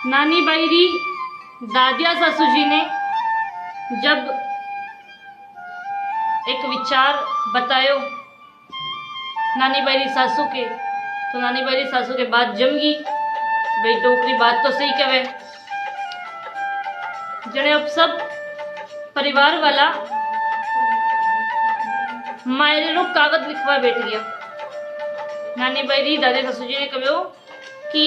नानी बाईरी दादिया सासू जी ने जब एक विचार बतायो नानी बाईरी सासू के, तो नानी बाईरी सासू के बात जमगी। भाई डोकरी बात तो सही कहे जने। अब सब परिवार वाला मायरे रो कागज लिखवा बैठ गया। नानी बाईरी दादी सासू जी ने कहो कि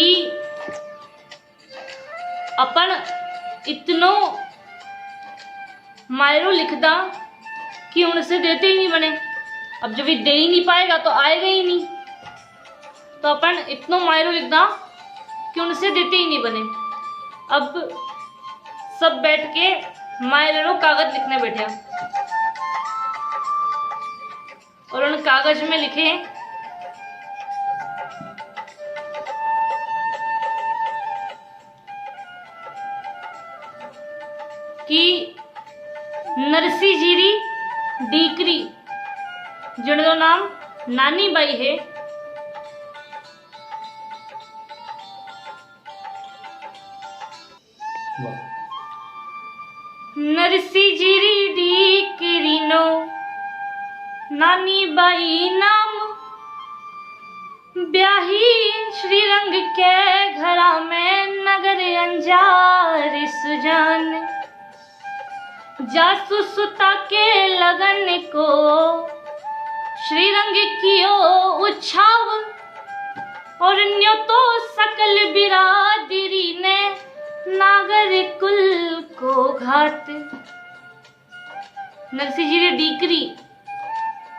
अपन इतनो मायरो लिखदा कि उनसे देते ही नहीं बने। अब जब ये दे ही नहीं पाएगा तो आएगा ही नहीं, तो अपन इतनो मायरो लिखदा कि उनसे देते ही नहीं बने। अब सब बैठ के मायरो कागज लिखने बैठे और उन कागज में लिखे कि नरसी जीरी डीकरी जिनको नाम नानी बाई है, नरसी जीरी डीकरी नो नानी बाई नाम, ब्याही श्रीरंग के घरा में नगर अंजार सुजान, जासूसुता के लगन को श्रीरंग कियो उछाव, और न्यो तो सकल बिरादरी ने नागर कुल को घात। नरसी जी डीकरी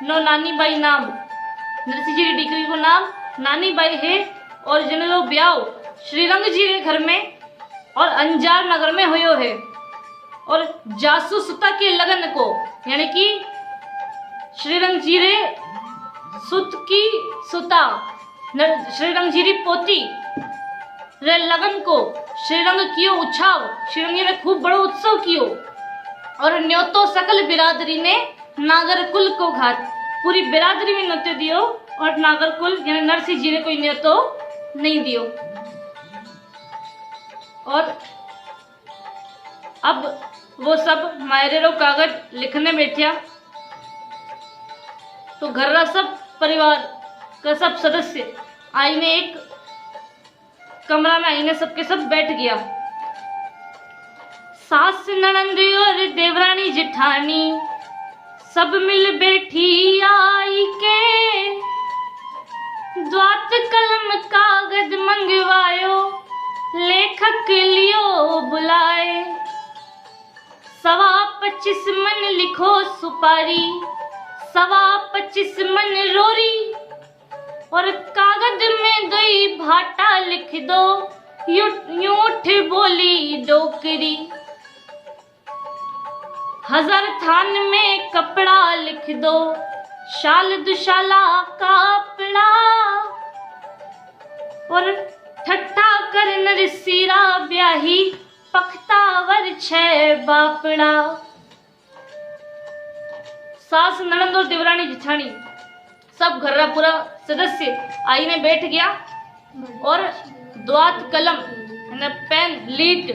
नो नानी बाई नाम, नरसी जी डीकरी को नाम नानी बाई है और जिनको ब्याह श्रीरंग जी के घर में और अंजार नगर में हुयो है। और जासूसुता के लगन को यानी कि श्रीरंग जी रे सुत की सुता श्रीरंग जी री पोती रे लगन को श्रीरंग कियो उछाव, श्रीरंग जी ने खूब बड़ो उत्सव कियो। और न्योतो सकल बिरादरी ने नागर कुल को घात, पूरी बिरादरी में न्योतो दियो और नागर कुल यानी नरसी जी ने कोई न्योतो नहीं दियो। और अब वो सब मायरे रो कागज लिखने बैठिया, तो घर का सब परिवार का सब सदस्य आईने एक कमरा में आईने सबके सब बैठ गया। सास ननंद और देवरानी जेठानी सब मिल बैठी आई के, द्वात कलम कागज मंगवायो लेखक लियो बुलाए, 25 मन लिखो सुपारी 25 मन रोरी, और कागज में दई भाटा लिख दो यूठ बोली डोकरी, 1000 थान में कपड़ा लिख दो शाल दुशाला कापड़ा, और ठट्ठा कर नरसीरा ब्याही पख्तावर 6 बापड़ा। सास ननंद और देवरानी जिठानी सब घर का पूरा सदस्य आई में बैठ गया और द्वात कलम पेन लीड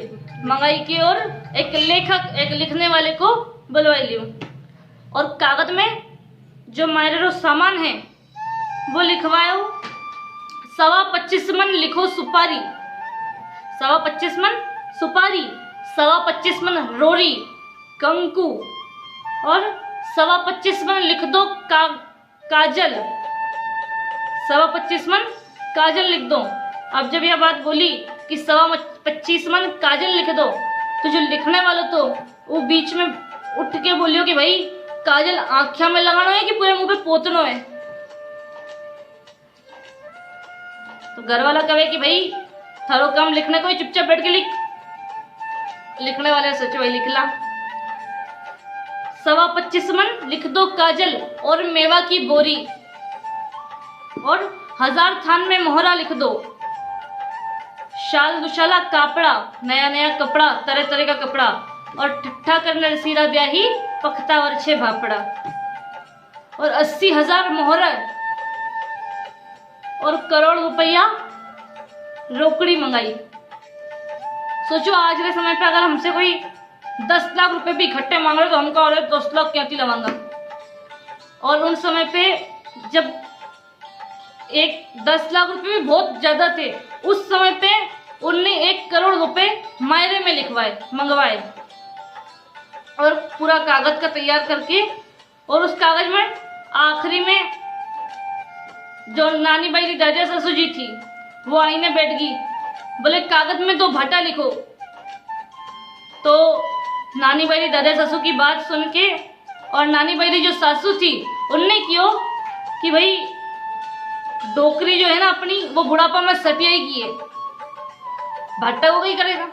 मंगाई की और एक लेखक एक लिखने वाले को बुलवाई लियो, और कागज में जो मायरे सामान है वो लिखवायो। 25 मन लिखो सुपारी 25 मन सुपारी, 25 मन रोरी कंकु, और 25 मन लिख दो काजल 25 मन काजल लिख दो। अब जब यह बात बोली कि 25 मन काजल लिख दो, तो जो लिखने वाला तो वो बीच में उठ के बोलियो कि भाई काजल आँखिया में लगाना है कि पूरे मुंह पे पोतनो है। तो घर वाला कहे कि भाई थारो काम लिखने को ही, चुपचाप बैठ के लिख। लिखने वाले सोचे भाई लिख ला। 25 मन लिख दो काजल और मेवा की बोरी, और 1000 थान में मोहरा लिख दो, शाल दुशाला कापड़ा नया नया कपड़ा तरह तरह का कपड़ा, और ठट्ठा कर नरसीरा ब्याही पख्ता और 6 भापड़ा, और 80,000 मोहरा और करोड़ रुपया रोकड़ी मंगाई। सोचो आज के समय पे अगर हमसे कोई 10 लाख रुपए भी इकट्ठे मांग रहे तो हमको और 10 लाख क्या थी लवांगा। और उन समय पे जब 10 लाख रुपए भी बहुत ज्यादा थे, उस समय पे उनने 1 करोड़ रुपए मायरे में मंगवाए और पूरा कागज का तैयार करके, और उस कागज में आखिरी में जो नानी बाई की दादा ससुर जी थी वो आईने बैठ गई, बोले कागज में 2 भाटा लिखो। तो नानी बाई दादा ससुर की बात सुन के और नानी बाई जो सासू थी उनने क्यों कि भाई डोकरी जो है ना अपनी वो बुढ़ापा में सटिया ही की है, भाटा वो कहीं करेगा।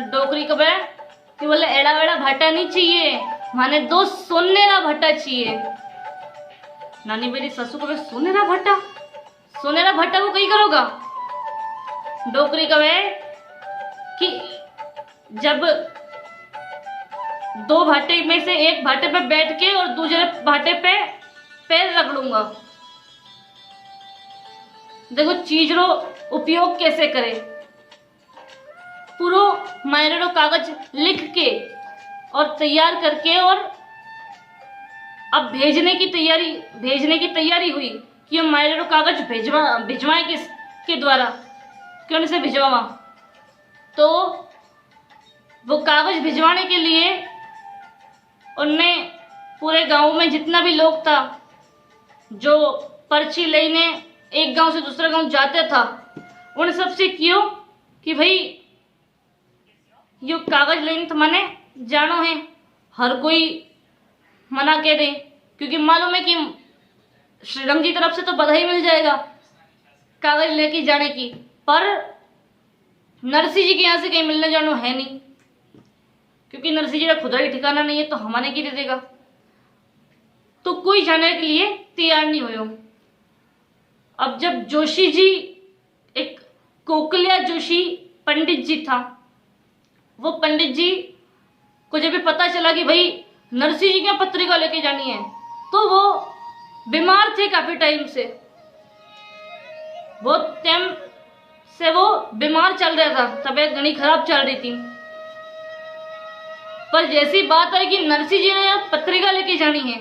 डोकरी कब है कि बोले एड़ा वेड़ा भाटा नहीं चाहिए, माने 2 सोनेरा भाटा चाहिए। नानी मेरी ससु को सोनेरा भाटा वो कहीं करोगा। डोकरी कब है कि जब 2 भाटे में से एक भाटे पे बैठ के और दूसरे भाटे पे पैर रख लूंगा। देखो चीज रो उपयोग कैसे करे। पूरो मायरे रो कागज लिख के और तैयार करके, और अब भेजने की तैयारी हुई कि मायरे रो कागज भिजवाए किसके द्वारा, क्यों से भिजवावा। तो वो कागज भिजवाने के लिए उनने पूरे गांव में जितना भी लोग था जो पर्ची लेने एक गांव से दूसरा गांव जाता था, उन सबसे क्यों कि भाई यो कागज लेने तो माने जानो है, हर कोई मना कह दे, क्योंकि मालूम है कि श्रीरंग जी तरफ से तो बधाई मिल जाएगा कागज लेके जाने की, पर नरसिंह जी के यहाँ से कहीं मिलने जानो है नहीं, क्योंकि नरसिंह जी का खुदा ही ठिकाना नहीं है, तो हमारे की दे देगा। तो कोई जाने के लिए तैयार नहीं हुए। अब जब जोशी जी, एक कोकलिया जोशी पंडित जी था, वो पंडित जी को जब भी पता चला कि भाई नरसिंह जी की पत्रिका लेके जानी है, तो वो बीमार थे काफी टाइम से, बहुत टाइम से वो बीमार चल रहा था, तबीयत घनी खराब चल रही थी। पर जैसी बात आई कि नरसिंह जी ने पत्रिका लेके जानी है,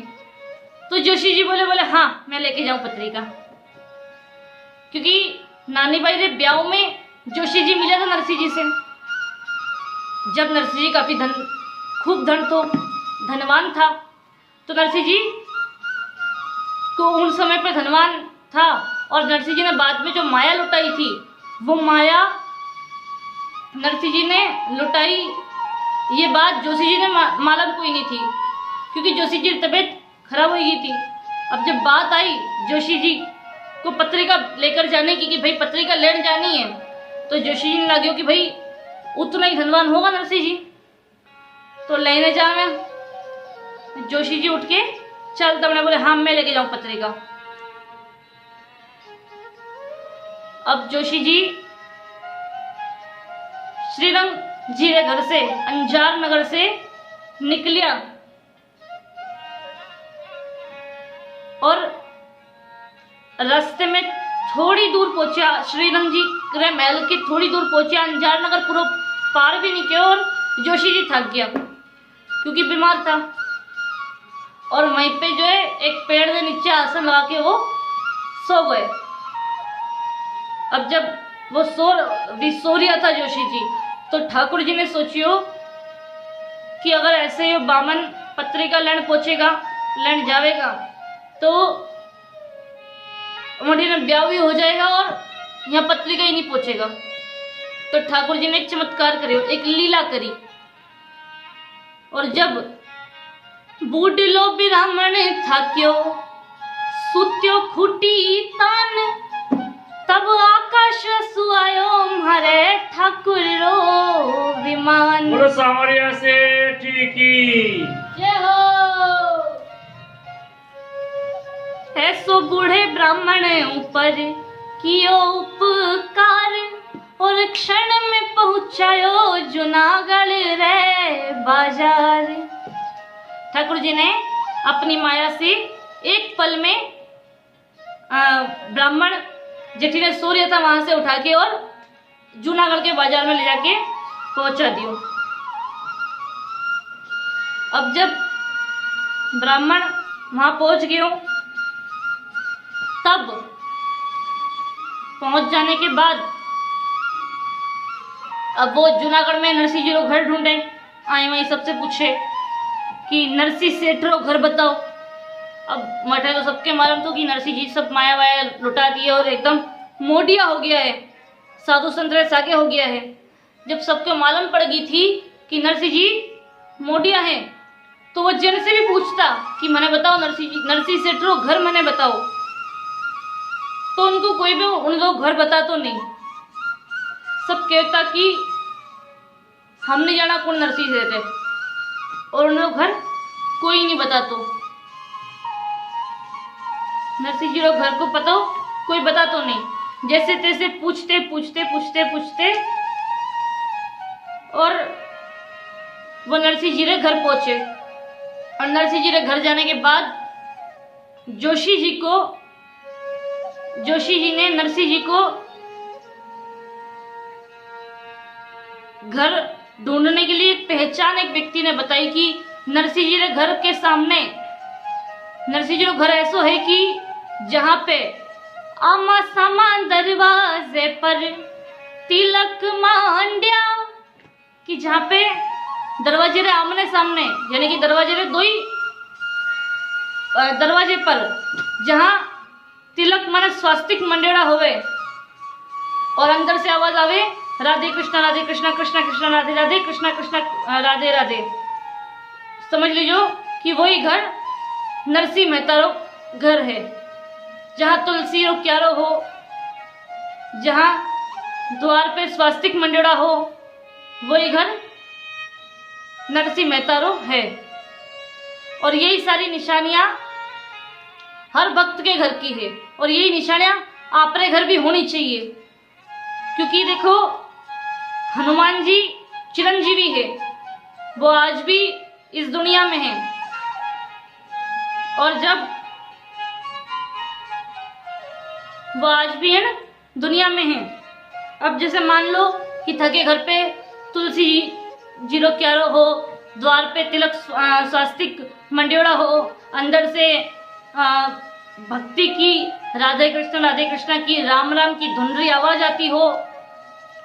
तो जोशी जी बोले हाँ मैं लेके जाऊं पत्रिका, क्योंकि नानी बाई के ब्याह में जोशी जी मिला था नरसिंह जी से। जब नरसिंह जी काफी खूब धनवान था, तो नरसिंह जी को उन समय पे धनवान था, और नरसिंह जी ने बाद में जो माया लुटाई थी, वो माया नरसिंह जी ने लुटाई, ये बात जोशी जी ने मालूम कोई नहीं थी, क्योंकि जोशी जी की तबीयत खराब हो गई थी। अब जब बात आई जोशी जी को पत्रिका लेकर जाने की कि भाई पत्रिका लेने जानी है, तो जोशी जी ने लगे कि भाई उतना ही धनवान होगा नरसिंह जी, तो लेने जावे। जोशी जी उठ के चलता बने, बोले हाँ मैं लेके जाऊं पत्रिका। अब जोशी जी श्रीरंग जी के घर से, अंजार नगर से निकलिया, और रास्ते में थोड़ी दूर पहुंचा, श्रीरंग जी के महल के थोड़ी दूर पहुंचा, अंजार नगर पूरा पार भी नहीं किया, और जोशी जी थक गया क्योंकि बीमार था, और वहीं पे जो है एक पेड़ के नीचे आसन लगा के वो सो गए। अब जब वो सो रिया था जोशी जी, तो ठाकुर जी ने सोचियो कि अगर ऐसे ही बामन पत्रिका लेने जावेगा तो मुंडी में ब्याह भी हो जाएगा और यहाँ पत्रिका ही नहीं पहुंचेगा। तो ठाकुर जी ने एक चमत्कार करियो, एक लीला करी, और जब बूढ़लो ब्राह्मण थाक्यो सुत्यो खूटी तान, तब आकाश सुआयो मारे ठाकुर रो विमान। बोलो सावरिया सेठ की जय हो। ऐसो बूढ़े ब्राह्मण ऊपर कियो उपकार, और क्षण में पहुंचायो जूनागढ़ रे बाजार। ठाकुर जी ने अपनी माया से एक पल में ब्राह्मण जेठी ने सूर्य था वहां से उठा के और जूनागढ़ के बाजार में ले जाके पहुंचा दियो। अब जब ब्राह्मण वहां पहुंच गए, तब पहुंच जाने के बाद अब वो जूनागढ़ में नरसिंह जी रो घर ढूंढे, आए वहीं सबसे पूछे कि नरसिंह सेठ रो घर बताओ। अब मठे तो सबके मालूम तो कि नरसिंह जी सब माया वाया लुटा दिए और एकदम मोडिया हो गया है, साधु संत सागे हो गया है। जब सबको मालूम पड़ गई थी कि नरसिंह जी मोडिया है, तो वो जन से भी पूछता कि मने बताओ नरसिंह सेठ रो घर मने बताओ, तो उनको कोई भी उन लोग घर बता तो नहीं। सब कहता कि हमने जाना कौन नरसिंह सेठ है, और उन लोग घर कोई नहीं बता। तो नरसिंह जी लोग घर को पता हो, कोई बता तो नहीं। जैसे तैसे पूछते पूछते पूछते पूछते और वो नरसिंह जी के घर पहुंचे। और नरसिंह जी के घर जाने के बाद जोशी जी ने नरसिंह जी को घर ढूंढने के लिए पहचान एक व्यक्ति ने बताई कि नरसिंह जी के घर के सामने नरसिंह जी का घर ऐसा है कि जहां पे आमा सामा दरवाजे पर तिलक मांड्या, कि जहां पे दरवाजे रे आमने सामने, यानी कि दरवाजे रे दो ही दरवाजे पर जहां तिलक माने स्वास्तिक मंडेड़ा होवे और अंदर से आवाज आवे राधे कृष्णा कृष्णा कृष्णा राधे राधे कृष्णा कृष्णा राधे राधे, समझ लीजिए कि वही घर नरसिंह मेहता रो घर है। जहां तुलसी रो क्यारो हो, जहां द्वार पे स्वास्तिक मंडेड़ा हो, वही घर नरसिंह मेहता रो है। और यही सारी निशानियां हर भक्त के घर की है, और यही निशानियां आपरे घर भी होनी चाहिए। क्योंकि देखो हनुमान जी चिरंजीवी है, वो आज भी इस दुनिया में है। और जब वो आज भी है ना दुनिया में है, अब जैसे मान लो कि थके घर पे तुलसी जी रो क्यारो हो, द्वार पे तिलक स्वास्तिक मंडेड़ा हो, अंदर से भक्ति की राधे कृष्णा की राम राम की धुंधली आवाज आती हो,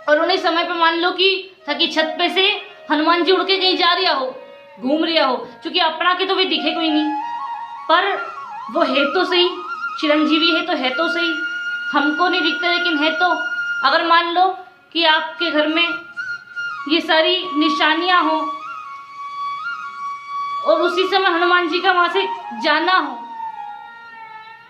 और उन्हीं समय पे मान लो कि थकी छत पे से हनुमान जी उड़ के कहीं जा रहा हो, घूम रहा हो, क्योंकि अपना के तो भी दिखे कोई नहीं, पर वो है तो सही, चिरंजीवी है तो है तो सही, हमको नहीं दिखता लेकिन है तो। अगर मान लो कि आपके घर में ये सारी निशानियां हो और उसी समय हनुमान जी का वहां से जाना हो,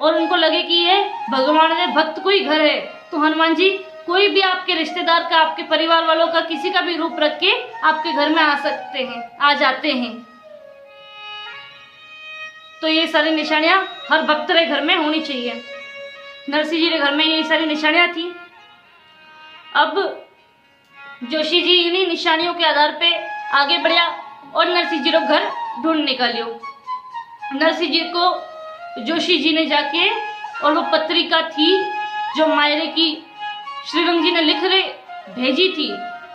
और उनको लगे कि ये भगवान के भक्त कोई घर है, तो हनुमान जी कोई भी आपके रिश्तेदार का, आपके परिवार वालों का, किसी का भी रूप रख के आपके घर में आ सकते हैं, आ जाते हैं। तो ये सारी निशानियां हर भक्त के घर में होनी चाहिए। नरसिंह जी के घर में ये सारी निशानियां थी। अब जोशी जी इन्हीं निशानियों के आधार पे आगे बढ़ा और नरसिंह जी को घर ढूंढ निकालियो। नरसिंह जी को जोशी जी ने जाके, और वो पत्रिका थी जो मायरे की श्रीरंग जी ने लिख रहे भेजी थी,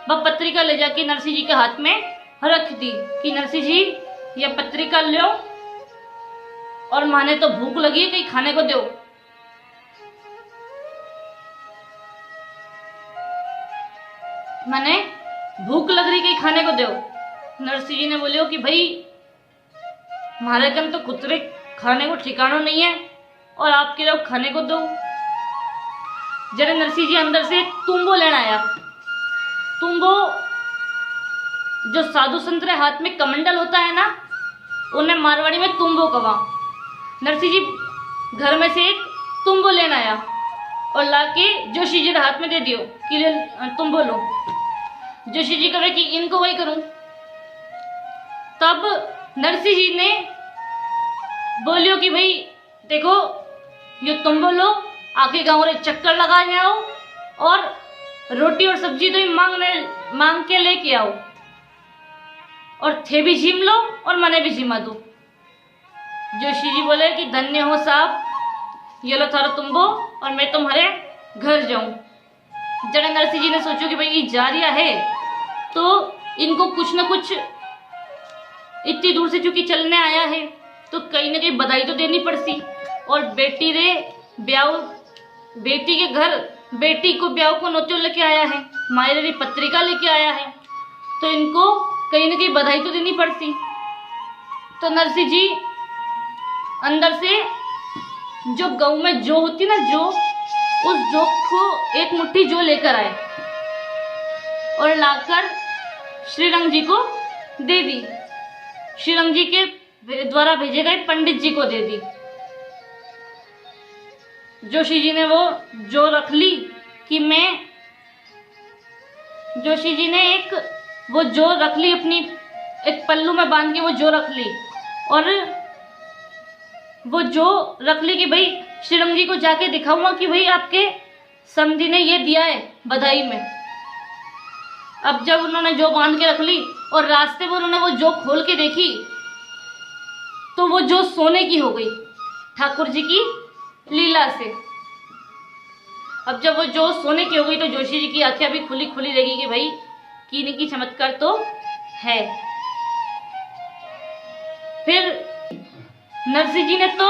वह पत्रिका ले जाके नरसिंह जी के हाथ में रख दी कि नरसिंह जी यह पत्रिका लो, और माने तो भूख लगी है, कहीं खाने को दो। माने भूख लग रही, कहीं खाने को दो। नरसिंह जी ने बोले कि भाई हमारे कन तो कुतरे खाने को ठिकाना नहीं है, और आपके लोग खाने को दो। जरा नरसिंह जी अंदर से तुम्बो लेना आया। तुम्बो जो साधु संत के हाथ में कमंडल होता है ना, उन्हें मारवाड़ी में तुम्बो कहा। नरसिंह जी घर में से एक तुम्बो लेना आया और लाके जोशी जी के हाथ में दे दियो कि तुम्बो लो। जोशी जी कहे कि इनको वही करूं। तब नरसिंह जी ने बोलियो कि भाई देखो ये तुम्बो लो, आके गाँव रे चक्कर लगा जाओ, और रोटी और सब्जी तो ही मांग के लेके आओ, और थे भी झीम लो और मने भी झीमा दो। जोशी जी बोले कि धन्य हो साहब, ये लो थारो तुम्बो, और मैं तुम्हारे घर जाऊं। जड़े नरसिंह जी ने सोचो कि भाई ये जा रहा है तो इनको कुछ न कुछ, इतनी दूर से चूंकि चलने आया है तो कहीं ना कहीं बधाई तो देनी पड़ती। और बेटी रे ब्याह, बेटी के घर बेटी को ब्याह को नोचो लेके आया है, मायरे री पत्रिका लेके आया है, तो इनको कहीं ना कहीं बधाई तो देनी पड़ती। तो नरसिंह जी अंदर से जो गऊ में जो होती ना, जो उस जो को एक मुट्ठी जो लेकर आए और लाकर श्रीरंग जी को दे दी। श्रीरंग जी के द्वारा भेजे गए पंडित जी को दे दी। जोशी जी ने वो जो रख ली कि मैं, जोशी जी ने एक वो जो रख ली, अपनी एक पल्लू में बांध के वो जो रख ली, और वो जो रख ली कि भाई श्रीरंग जी को जाके दिखाऊंगा कि भाई आपके समधी ने ये दिया है बधाई में। अब जब उन्होंने जो बांध के रख ली और रास्ते में उन्होंने वो जो खोल के देखी तो वो जो सोने की हो गई ठाकुर जी की लीला से। अब जब वो जो सोने की हो गई तो जोशी जी की आंखें अभी खुली खुली रहेगी कि भाई कीने की चमत्कार तो है। फिर नरसिंह जी ने तो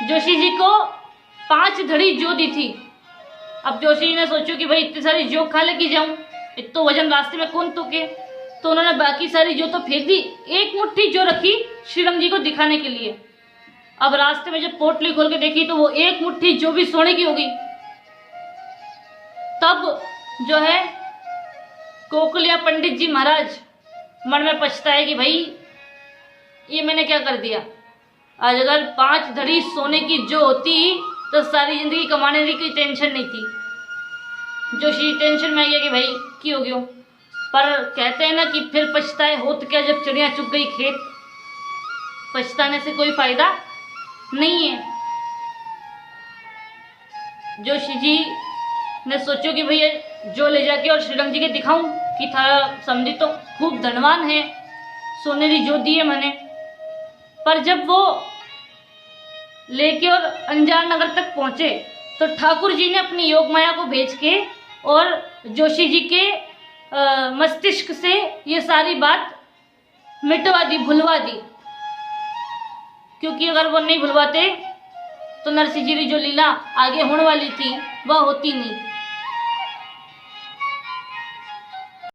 जोशी जी को 5 धड़ी जो दी थी। अब जोशी जी ने सोचो कि भाई इतनी सारी जो खा लेके जाऊं, इतना वजन रास्ते में कौन तोके, तो उन्होंने बाकी सारी जो तो फेंक दी, एक मुट्ठी जो रखी श्रीरंग जी को दिखाने के लिए। अब रास्ते में जब पोटली खोल के देखी तो वो एक मुट्ठी जो भी सोने की हो गई। तब जो है कोकलिया पंडित जी महाराज मन में पछताए कि भाई ये मैंने क्या कर दिया। आज अगर 5 धड़ी सोने की जो होती तो सारी जिंदगी कमाने की कोई टेंशन नहीं थी। जोशी टेंशन में आ गया कि भाई क्यों हो गयो, पर कहते हैं ना कि फिर पछताए हो तो क्या, जब चिड़िया चुग गई खेत। पछताने से कोई फायदा नहीं है। जोशी जी ने सोचो कि भैया जो ले जाके और श्रीरंग जी के दिखाऊं कि था समझी तो खूब धनवान है, सोनेरी जो दी है मैंने। पर जब वो लेके और अंजार नगर तक पहुंचे तो ठाकुर जी ने अपनी योग माया को भेज के और जोशी जी के मस्तिष्क से ये सारी बात मिटवा दी, भुलवा दी। क्योंकि अगर वो नहीं भुलवाते तो नरसिंह जी की जो लीला आगे होने वाली थी वह होती नहीं।